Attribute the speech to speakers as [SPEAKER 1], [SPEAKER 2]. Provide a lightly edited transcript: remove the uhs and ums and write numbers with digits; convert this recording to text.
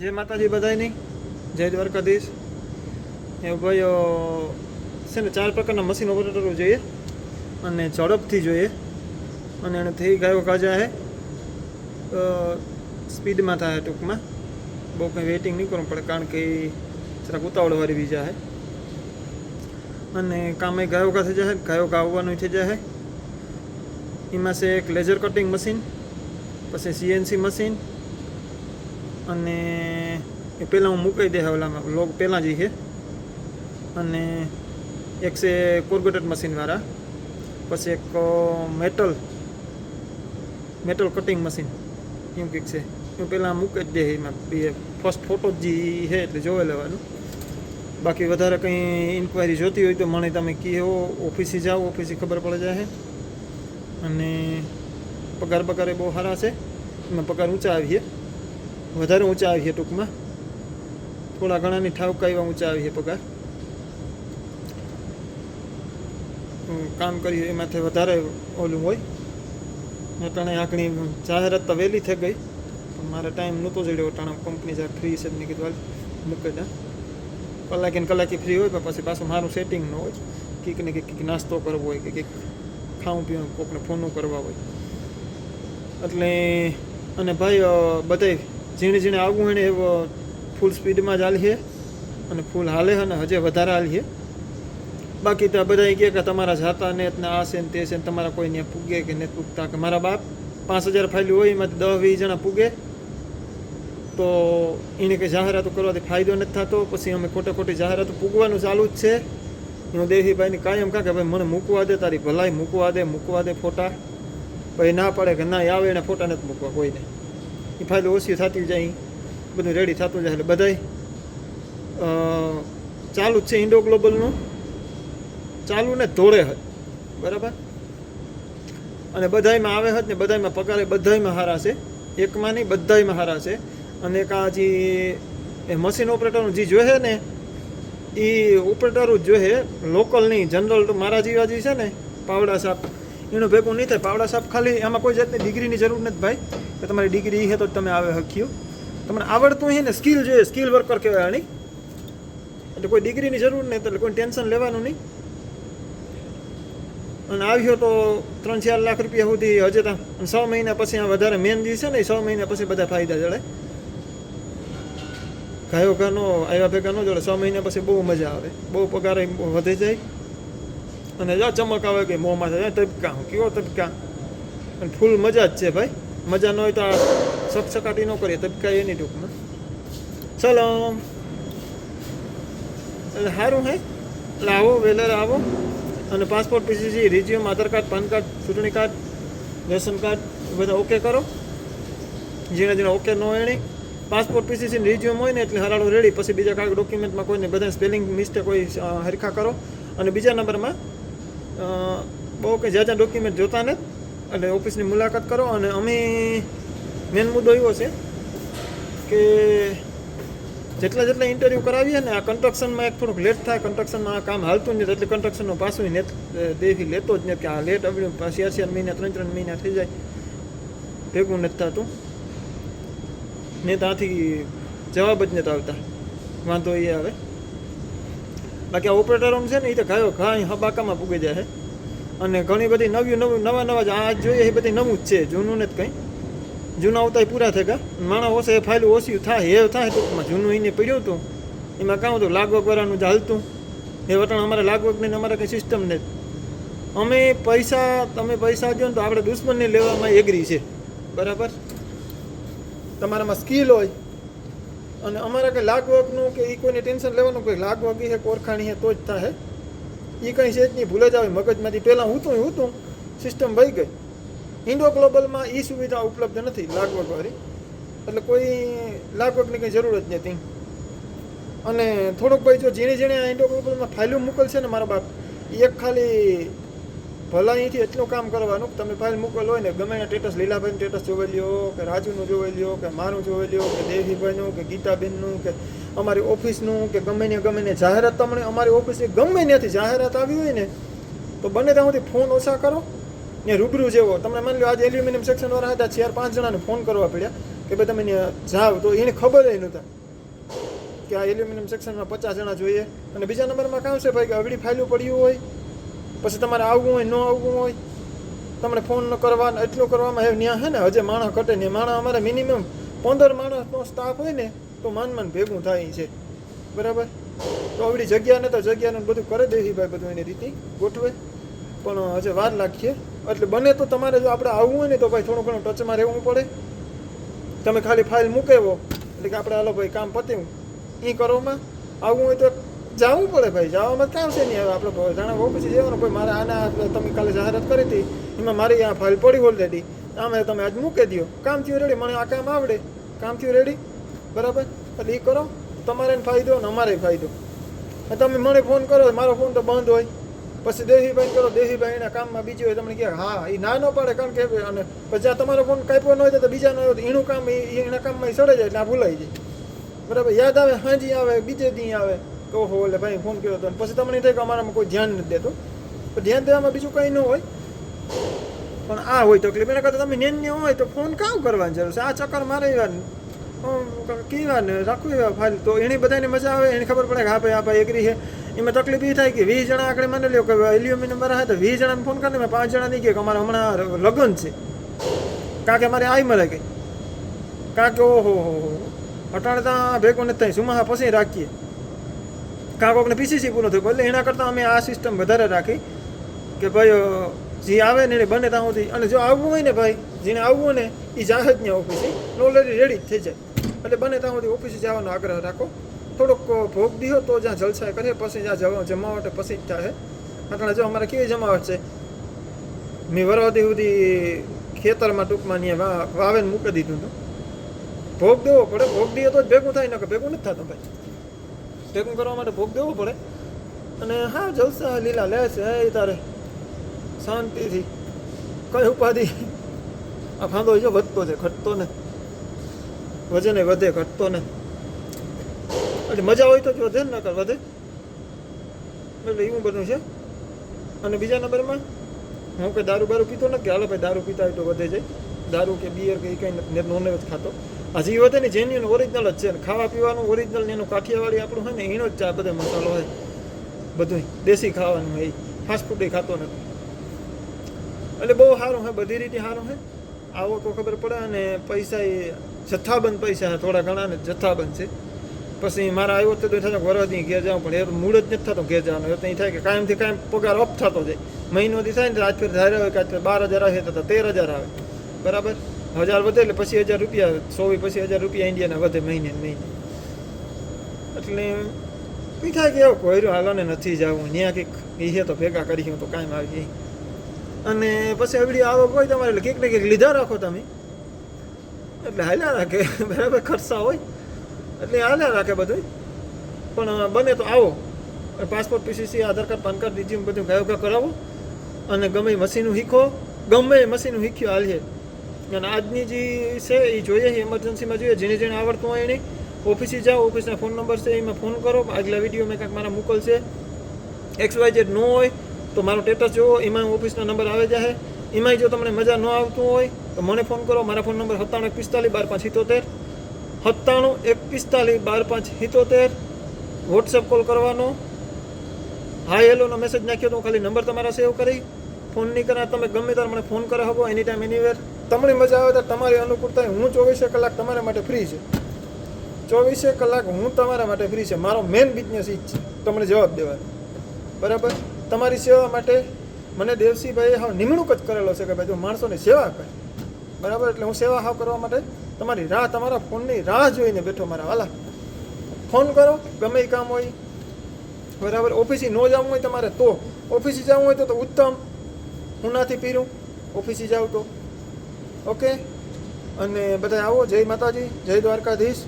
[SPEAKER 1] જય માતાજી બધાયની, જય દ્વારકાધીશ. એ ભાઈ છે ને 4 પ્રકારના મશીન ઓપરેટરો જોઈએ અને ઝડપથી જોઈએ અને એને થઈ ગયો કાજા હે સ્પીડમાં થાય ટૂંકમાં. બહુ કંઈ વેઇટિંગ નહીં કરવું પડે કારણ કે જરાક ઉતાવળવાળી બીજા છે અને કામે ગાયો કા થઈ જાય, ગાયો કા આવવાનું થઈ જાય. એમાં છે એક લેઝર કટિંગ મશીન, પછી સીએનસી મશીન અને એ પહેલાં હું મૂકી દે ઓલામાં લોગ પહેલાં જ છે. અને એક છે કોર્ગેટેડ મશીનવાળા, પછી એક મેટલ કટિંગ મશીન એમ કંઈક છે. એ પહેલાં મૂકી જ દે. એમાં ફર્સ્ટ ફોટો જ જે છે એટલે જોઈ લેવાનું. બાકી વધારે કંઈ ઇન્ક્વાયરી જોતી હોય તો મને તમે કહો, ઓફિસે જાઓ, ઓફિસે ખબર પડી જાય. અને પગાર બહુ સારા છે. એમાં પગાર ઊંચા આવીએ, વધારે ઊંચા આવીએ ટૂંકમાં. થોડા ઘણાની ઠાવકા એવા ઊંચા આવીએ પગાર. કામ કરીએ એમાંથી વધારે ઓલું હોય. અટાણે આંકણી જાહેરાત તો વહેલી થઈ ગઈ પણ મારે ટાઈમ નહોતો જડ્યો. અટાણે કંપની જ્યાં ફ્રી છે મેં કીધું મૂકી દે. કલાકી ફ્રી હોય પણ પછી પાછું મારું સેટિંગ ન હોય. કંઈક ને કંઈક નાસ્તો કરવો હોય કે કંઈક ખાવું પીવાનું, કોકને ફોનો કરવા હોય એટલે. અને ભાઈ બધે ઝીણે આવવું હોય ને એવો ફૂલ સ્પીડમાં જ હાલીએ અને ફૂલ હાલે અને હજે વધારે હાલીએ. બાકી તો બધા કહે કે તમારા જાતા ને આ છે ને તે છે ને તમારા કોઈ ત્યાં પૂગે કે નથી પૂગતા. કે મારા બાપ 5000 ફાઇલું હોય એમાંથી 10-20 જણા પૂગે તો એને કંઈ જાહેરાતો કરવાથી ફાયદો નથી થતો. પછી અમે ખોટી જાહેરાતો પૂગવાનું ચાલુ જ છે. હું દેહીભાઈની કાયમ કાં કે ભાઈ મને મૂકવા દે, તારી ભલાઈ મૂકવા દે ફોટા. ભાઈ ના પડે કે ના આવે એને ફોટા નથી મૂકવા કોઈને. એ ફાયદો ઓછી થતી જાય, બધું રેડી થતું જાય. એટલે બધાય ચાલુ જ છે. ઇન્ડો ગ્લોબલનું ચાલુ ને ધોળે હજ બરાબર. અને બધાયમાં આવે હજ ને બધાયમાં પગારે બધાયમાં સારા છે. એકમાં નહીં, બધાયમાં સારા છે. અને એક આ જે મશીન ઓપરેટરનું જે જોઈએ ને એ ઓપરેટરો જ જોઈએ, લોકલ નહીં. જનરલ તો મારા જેવા જે છે ને પાવડા સાપ એનું ભેગું નહીં થાય. પાવડા સાપ ખાલી એમાં કોઈ જાતની ડિગ્રીની જરૂર નથી ભાઈ, કે તમારી ડિગ્રી છે તો જ તમે આવે હક્યું. તમને આવડતું છે ને સ્કિલ જોઈએ, સ્કિલ વર્કર કહેવાય નહીં. એટલે કોઈ ડિગ્રીની જરૂર નહીં, એટલે કોઈ ટેન્શન લેવાનું નહીં. અને આવ્યો તો 3-4 લાખ રૂપિયા સુધી હજે ત્યાં. અને 6 મહિના પછી આ વધારે મેન જે છે ને એ 6 મહિના પછી બધા ફાયદા જડે. ગાયો ઘરનો આવ્યા ભેગા ન જોડે. 6 મહિના પછી બહુ મજા આવે, બહુ પગાર વધી જાય. અને જા ચમક આવે કે મોંમાં થાય તબકા, કેવો તબકા. અને ફૂલ મજા જ છે ભાઈ. મજા ન હોય તો આ સકસકાટી ન કરીએ, તબકા એની ટૂંકમાં. ચલો એટલે સારું હે. એટલે આવો, વહેલા આવો. અને પાસપોર્ટ, પીસીસી, રિઝ્યુમ, આધાર કાર્ડ, પાન કાર્ડ, ચૂંટણી કાર્ડ, રેશન કાર્ડ બધા ઓકે કરો. જેને ઓકે ન હોય નહીં. પાસપોર્ટ, પીસીસી, રિઝ્યુમ હોય ને એટલે હરાડો રેડી. પછી બીજા કાંઈક ડોક્યુમેન્ટમાં કોઈને બધા સ્પેલિંગ મિસ્ટેક હોય હરખા કરો. અને બીજા નંબરમાં બહુ કંઈ જ્યાં ડોક્યુમેન્ટ જોતા નથી એટલે ઓફિસની મુલાકાત કરો. અને અમે મેન મુદ્દો એવો છે કે જેટલા ઇન્ટરવ્યૂ કરાવીએ ને આ કન્સ્ટ્રક્શનમાં એક થોડુંક લેટ થાય. કન્સ્ટ્રક્શનમાં આ કામ હાલતું જ નથી એટલે કન્સ્ટ્રક્શનનું પાછું દેખી લેતો જ નથી કે આ લેટ આવડ્યું. 4 મહિના 3 મહિના થઈ જાય, ભેગું નથી થતું ને. ત્યાંથી જવાબ જ નથી આવતા. વાંધો એ આવે. બાકી આ ઓપરેટરો છે ને એ તો ઘા હબાકામાં પૂગી જાય છે. અને ઘણી બધી નવા જ આ જોઈએ એ બધી નવું જ છે, જૂનું નથી કંઈ. જૂના આવતા પૂરા થઈ ગયા. માણસ ઓછે એ ફાઇલું ઓછી થાય ટૂંકમાં. જૂનું એને પડ્યું હતું એમાં કામ હતું લાગવગવાળાનું જ હાલતું. એ વટાણ અમારે લાગવગની અમારે કંઈ સિસ્ટમ નથી. અમે તમે પૈસા દો ને તો આપણે દુશ્મનને લેવામાં એગ્રી છે બરાબર. તમારામાં સ્કિલ હોય અને અમારે કંઈ લાગવગનું કે એ કોઈને ટેન્શન લેવાનું, કોઈ લાગવગી છે કોરખાણી છે તો જ થાય. એ કંઈ છે જ નહીં, ભૂલે જ આવે મગજમાંથી. પહેલાં હું સિસ્ટમ વહી ગઈ. ઇન્ડો ગ્લોબલમાં એ સુવિધા ઉપલબ્ધ નથી લાગવગવાળી, એટલે કોઈ લાગવગની કંઈ જરૂર જ નથી. અને થોડુંક ભાઈ જો જેણે આ ઇન્ડો ગ્લોબલમાં ફાઇલો મોકલશે ને મારા બાપ, એક ખાલી ભલાઈથી એટલું કામ કરવાનું. તમે ફાઇલ મોકલ હોય ને ગમે એના સ્ટેટસ, લીલાભાઈનું સ્ટેટસ જોઈ લ્યો કે રાજુનું જોઈ લ્યો કે મારું જોઈ લ્યો કે દેવીભાઈનું કે ગીતાબેનનું કે અમારી ઓફિસનું કે ગમે ને જાહેરાત. તમને અમારી ઓફિસની ગમે ત્યાંથી જાહેરાત આવી હોય ને તો બને ત્યાં સુધી ફોન ઓછા કરો ને રૂબરૂ જેવો તમને માની લો આજે એલ્યુમિનિયમ સેક્શનવાળા હતા 4-5 જણાને ફોન કરવા પડ્યા કે ભાઈ તમે ત્યાં જાઓ, તો એને ખબર ય નહોતા કે આ એલ્યુમિનિયમ સેક્શનમાં 50 જણા જોઈએ. અને બીજા નંબરમાં કામ છે ભાઈ કે અગડી ફાઇલું પડ્યું હોય, પછી તમારે આવવું હોય ન આવવું હોય, તમને ફોન ન કરવા એટલું કરવામાં હવે ત્યાં છે ને હજે માણસ ઘટે નહીં. માણસ અમારે મિનિમમ 15 માણસનો સ્ટાફ હોય ને તો માન ભેગું થાય છે, બરાબર. તો આવડી જગ્યા ને તો જગ્યાનું બધું કરી દે ભાઈ, બધું એની રીતે ગોઠવે, પણ હજે વાર લાગશે. એટલે બને તો તમારે જો આપણે આવવું હોય ને તો ભાઈ થોડું ઘણું ટચમાં રહેવું પડે. તમે ખાલી ફાઇલ મૂકેવો એટલે કે આપણે હાલો ભાઈ કામ પત્યું એ કરવામાં આવવું હોય તો જવું પડે ભાઈ. જવામાં કામ છે નહીં. હવે આપણે જાણા ઓફિસે જવાનું ભાઈ મારે આના તમે કાલે જાહેરાત કરી હતી એમાં મારી આ ફાઇલ પડી ઓલરેડી, આમે તમે આજ મૂકી દો, કામ થયું રેડી, મને આ કામ આવડે, કામ થયું રેડી, બરાબર. એટલે એ કરો, તમારે ફાયદો ને અમારે ફાયદો. તમે મને ફોન કરો, મારો ફોન તો બંધ હોય, પછી દેહીભાઈ કરો, દેહીભાઈ એના કામમાં બીજી હોય, તમને કહે હા એ ના ન પાડે, કારણ કે અને પછી જ્યાં તમારો ફોન કાપ્યો ન હોય તો બીજાનો હોય તો એનું કામ એના કામમાં સડે જાય એટલે આ ભૂલાઈ જાય, બરાબર. યાદ આવે હાજી આવે, બીજે દી આવે તો ઓહો એટલે ભાઈ ફોન કર્યો હતો, પછી તમને થાય કે અમારામાં કોઈ ધ્યાન નથી દેતો. તો ધ્યાન દેવામાં બીજું કંઈ ન હોય, પણ આ હોય તકલીફ. એના કરતાં તમે નેન્ય હોય તો ફોન કામ કરવાની જરૂર છે. આ ચક્કર મારે કઈ વાર ને રાખવું એવા ફાઇલ તો એની બધાને મજા આવે, એને ખબર પડે કે હા ભાઈ આ ભાઈ એગ્રી છે. એમાં તકલીફ એ થાય કે 20 જણા આગળ માની લો કે એલ્યુમિનિયમ વાળા હતા, 20 જણાને ફોન કરીને મેં 5 જણા નહીં કે અમારે હમણાં લગ્ન છે, કારણ કે મારે આઈ મળે ગઈ, કારણ કે ઓહો અટાણે ત્યાં ભેગું નથી થાય, સુમાહા પછી રાખીએ, કાં કોકને પીસીસી પૂરું થયું. એટલે એના કરતાં અમે આ સિસ્ટમ વધારે રાખી કે ભાઈ જે આવે ને એને બને ત્યાં સુધી, અને જો આવવું હોય ને ભાઈ જેને આવવું હોય ને એ જાહેર જ ત્યાં ઓફિસે ઓલરેડી રેડી જ થઈ જાય. એટલે બને ત્યાં સુધી ઓફિસે જવાનો આગ્રહ રાખો. થોડોક ભોગ દીધો તો જ્યાં જલસા કરીએ, પછી જ્યાં જમાવટ પછી જ થાય. એટલે જો અમારે કેવી જમાવટ છે, મેં વરવાદી સુધી ખેતરમાં ટૂંકમાં ત્યાં વાવેને મૂકી દીધું હતું. ભોગ દેવો પડે, ભોગ દઈએ તો જ ભેગું થાય, ને કે ભેગું નથી થતું ભાઈ. ભેગું કરવા માટે ભોગ દેવો પડે. અને હા જલસા લીલા લે છે એ તારે શાંતિથી, કઈ ઉપાધિ. આ ફાંદો જો વધતો છે, ઘટતો ને, વજને વધે ઘટતો ને. એટલે મજા હોય તો જ વધે ને, નકર વધે. એટલે એવું બધું છે. અને બીજા નંબરમાં હું કે દારૂ બારૂ પીતો નથી, કે હાલો ભાઈ દારૂ પીતા હોય તો વધે જાય. દારૂ કે બિયર કે એ કંઈ નોન જ ખાતો. હજી વધે ને જેન્યુન ઓરિજિનલ જ છે. ખાવા પીવાનું ઓરિજિનલ ને એનું કાઠિયાવાડી આપણું હોય ને એનો જ ચા, બધો મસાલો હોય, બધું દેશી ખાવાનું હોય, ફાસ્ટ ફૂડ એ ખાતો નથી. એટલે બહુ સારું છે, બધી રીતે સારું છે. આવો તો ખબર પડે. અને પૈસા એ જથ્થાબંધ પૈસા છે, થોડા ઘણા ને જથ્થાબંધ છે. પછી મારા આવ્યો તો થાય વરસથી ઘેર જાઉં, પણ એ મૂળ જ નથી થતો ઘેર જવાનું. એ થાય કે કાયમથી કાયમ પગાર અપ થતો જાય. મહિનોથી થાય ને આજ ફેર ધારે હોય કે આજ ફેર 12,000 આવે તો 13,000 આવે, બરાબર. 1000 વધે એટલે પછી 1000 રૂપિયા, 100 પછી 1000 રૂપિયા ઇન્ડિયાના વધે મહિને મહિને. એટલે એ થાય કે એવું કોઈ હાલો ને નથી જવું, ત્યાં કંઈક એ છે તો ભેગા કરી તો કાંઈ આવી. અને પછી એવડી આવક હોય તમારે એટલે કંઈક ને કંઈક લીધા રાખો તમે, એટલે હાલ્યા રાખે, બરાબર. ખર્ચા હોય એટલે હાલ્યા રાખે બધું. પણ બને તો આવો, પાસપોર્ટ, પીસીસી, આધાર કાર્ડ, પાન કાર્ડ, રિઝ્યુમ બધું ગાયો કરાવો. અને ગમે મશીનું શીખો, ગમે મશીનું શીખ્યો હાલીએ. અને આજની જે છે એ જોઈએ, ઇમરજન્સીમાં જોઈએ, જેને આવડતું હોય એને ઓફિસે જાઓ, ઓફિસના ફોન નંબર છે એમાં ફોન કરો. આગલા વિડીયો મેં કાંઈક મારા મોકલશે. XYZ ન હોય તો મારો સ્ટેટસ જુઓ, એમાં ઓફિસના નંબર આવે જાય. એમાંય જો તમને મજા ન આવતું હોય તો મને ફોન કરો. મારા ફોન નંબર 97 145 12 5 77 97 145 12 5 77. વોટ્સએપ કોલ કરવાનો, હાય હેલોનો મેસેજ નાખ્યો તો ખાલી નંબર તમારા સેવ કરી ફોન નહીં કરા. તમે ગમે ત્યારે મને ફોન કરી શકો, એની ટાઈમ એનીવેર. તમને મજા આવે તો તમારી અનુકૂળતા, હું 24 કલાક તમારા માટે ફ્રી છે. 24 કલાક હું તમારા માટે ફ્રી છે. મારો મેઇન બિઝનેસ એ જ છે, તમને જવાબ દેવાનો, બરાબર. તમારી સેવા માટે મને દેવસીભાઈએ હાવ નિમણૂક જ કરેલો છે કે ભાઈ જો માણસોની સેવા કરે, બરાબર. એટલે હું સેવા હાવ કરવા માટે તમારી રાહ, તમારા ફોનની રાહ જોઈને બેઠો. મારા વાલા ફોન કરો, ગમે એ કામ હોય, બરાબર. ઓફિસે ન જવું હોય તમારે તો ઓફિસે જવું હોય તો ઉત્તમ, હું નાથી પીરું ઓફિસે જાઉં તો, ઓકે. અને બધા આવો. જય માતાજી, જય દ્વારકાધીશ.